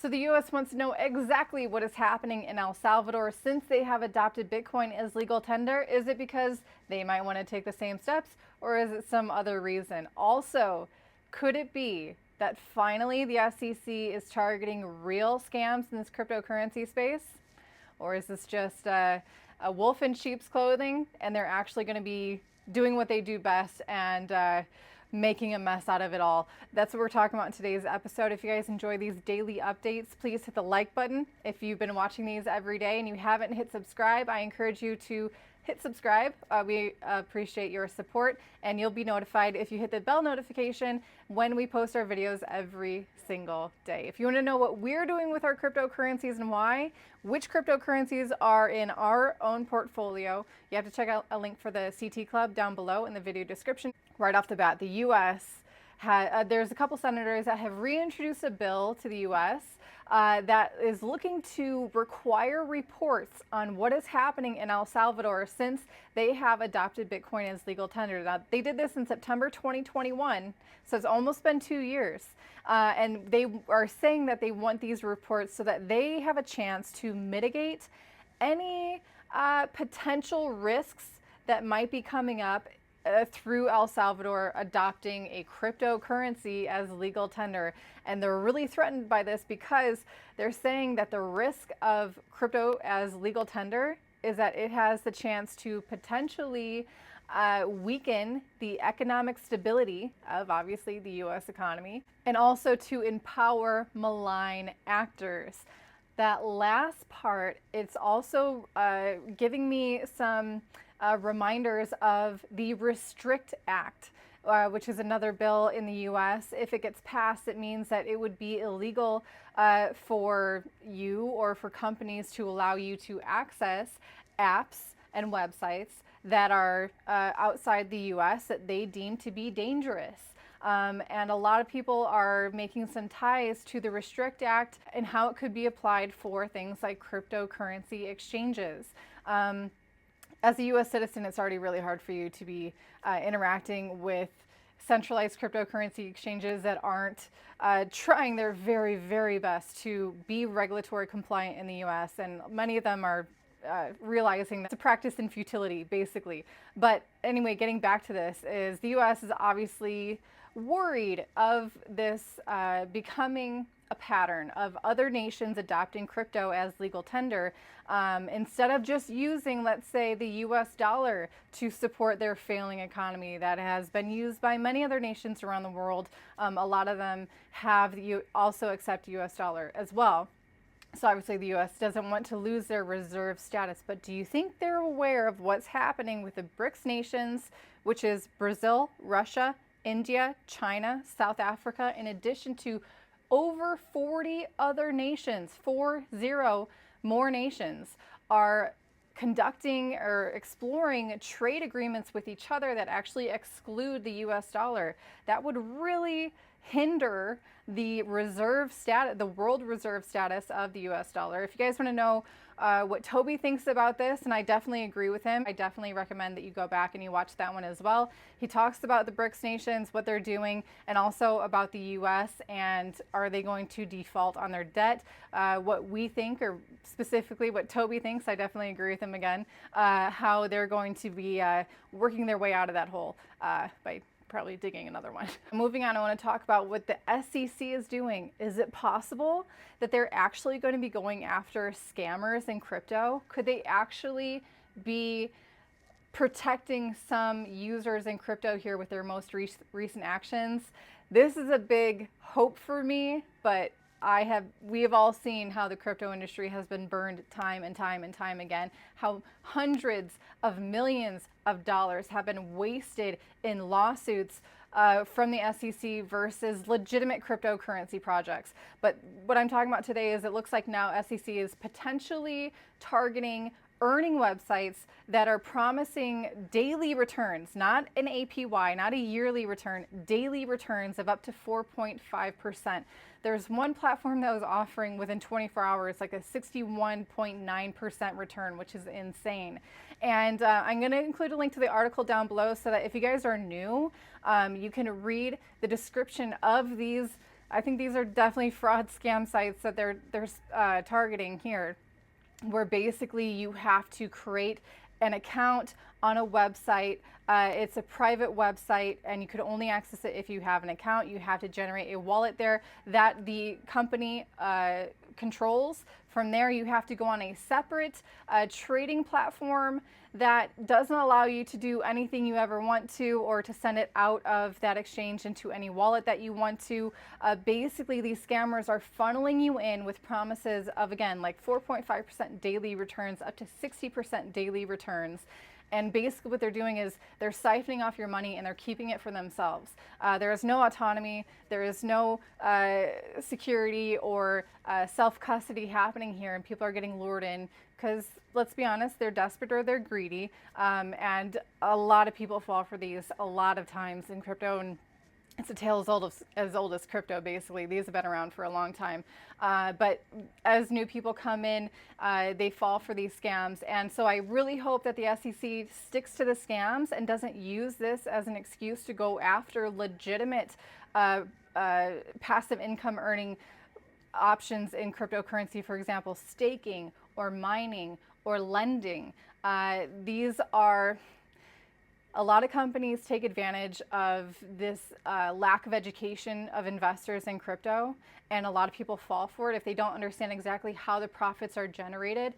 So the US wants to know exactly what is happening in El Salvador since they have adopted Bitcoin as legal tender. Is it because they might want to take the same steps, or is it some other reason? Also, could it be that finally the SEC is targeting real scams in this cryptocurrency space? Or is this just a wolf in sheep's clothing and they're actually going to be doing what they do best and making a mess out of it all? That's what we're talking about in today's episode. If you guys enjoy these daily updates, please hit the like button. If you've been watching these every day and you haven't hit subscribe, I encourage you to hit subscribe. We appreciate your support, and you'll be notified if you hit the bell notification when we post our videos every single day. If you want to know what we're doing with our cryptocurrencies and why, which cryptocurrencies are in our own portfolio, you have to check out a link for the CT Club down below in the video description. Right off the bat, the U.S. There's a couple senators that have reintroduced a bill to the U.S. That is looking to require reports on what is happening in El Salvador since they have adopted Bitcoin as legal tender. Now, they did this in September 2021, so it's almost been 2 years. And they are saying that they want these reports so that they have a chance to mitigate any potential risks that might be coming up through El Salvador adopting a cryptocurrency as legal tender. And they're really threatened by this because they're saying that the risk of crypto as legal tender is that it has the chance to potentially weaken the economic stability of obviously the US economy, and also to empower malign actors. That last part, it's also giving me some reminders of the Restrict Act, which is another bill in the US. If it gets passed, it means that it would be illegal for you or for companies to allow you to access apps and websites that are outside the US that they deem to be dangerous. And a lot of people are making some ties to the Restrict Act and how it could be applied for things like cryptocurrency exchanges. As a US citizen, it's already really hard for you to be interacting with centralized cryptocurrency exchanges that aren't trying their very, very best to be regulatory compliant in the US. And many of them are realizing that it's a practice in futility, basically. But anyway, getting back to this, is the US is obviously worried of this becoming a pattern of other nations adopting crypto as legal tender instead of just using, let's say, the US dollar to support their failing economy that has been used by many other nations around the world. A lot of them have also accept US dollar as well. So obviously the US doesn't want to lose their reserve status, but do you think they're aware of what's happening with the BRICS nations, which is Brazil, Russia, India, China, South Africa, in addition to over 40 other nations, 40 more nations, are conducting or exploring trade agreements with each other that actually exclude the US dollar? That would really hinder the reserve status, the world reserve status of the US dollar. If you guys want to know what Toby thinks about this, and I definitely agree with him, I definitely recommend that you go back and you watch that one as well. He talks about the BRICS nations, what they're doing, and also about the US and are they going to default on their debt. What we think, or specifically what Toby thinks, I definitely agree with him again, how they're going to be working their way out of that hole by probably digging another one. Moving on, I want to talk about what the SEC is doing. Is it possible that they're actually going to be going after scammers in crypto? Could they actually be protecting some users in crypto here with their most recent actions? This is a big hope for me, but we have all seen how the crypto industry has been burned time and time and time again, how hundreds of millions of dollars have been wasted in lawsuits from the SEC versus legitimate cryptocurrency projects. But what I'm talking about today is it looks like now SEC is potentially targeting earning websites that are promising daily returns, not an APY, not a yearly return, daily returns of up to 4.5%. There's one platform that was offering within 24 hours like a 61.9% return, which is insane. And I'm going to include a link to the article down below so that if you guys are new, you can read the description of these I think these are definitely fraud scam sites that they're targeting here, where basically you have to create an account on a website. It's a private website and you could only access it if you have an account. You have to generate a wallet there that the company controls. From there, you have to go on a separate trading platform that doesn't allow you to do anything you ever want to, or to send it out of that exchange into any wallet that you want to. Basically, these scammers are funneling you in with promises of, again, like 4.5% daily returns, up to 60% daily returns. And basically what they're doing is they're siphoning off your money and they're keeping it for themselves. There is no autonomy, there is no security or self-custody happening here, and people are getting lured in because, let's be honest, they're desperate or they're greedy. And a lot of people fall for these a lot of times in crypto, and it's a tale as old as crypto, basically. These have been around for a long time. But as new people come in, they fall for these scams. And so I really hope that the SEC sticks to the scams and doesn't use this as an excuse to go after legitimate passive income earning options in cryptocurrency, for example, staking or mining or lending. These are... A lot of companies take advantage of this lack of education of investors in crypto, and a lot of people fall for it if they don't understand exactly how the profits are generated.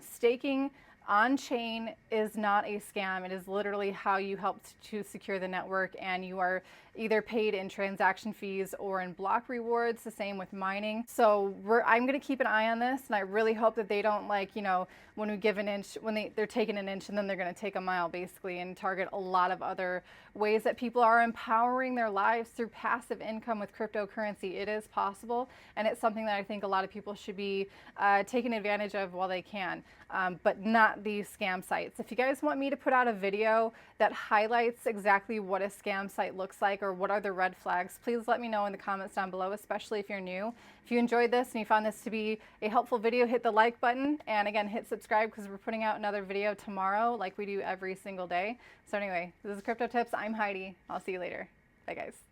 Staking on chain is not a scam. It is literally how you help to secure the network, and you are either paid in transaction fees or in block rewards. The same with mining. So I'm going to keep an eye on this, and I really hope that they don't, like, you know, when we give an inch, when they're taking an inch and then they're going to take a mile, basically, and target a lot of other ways that people are empowering their lives through passive income with cryptocurrency. It is possible, and it's something that I think a lot of people should be taking advantage of while they can, but not these scam sites. If you guys want me to put out a video that highlights exactly what a scam site looks like, or what are the red flags, please let me know in the comments down below, especially if you're new. If you enjoyed this and you found this to be a helpful video, hit the like button, and again, hit subscribe, because we're putting out another video tomorrow like we do every single day. So anyway, this is Crypto Tips. I'm Heidi. I'll see you later. Bye, guys.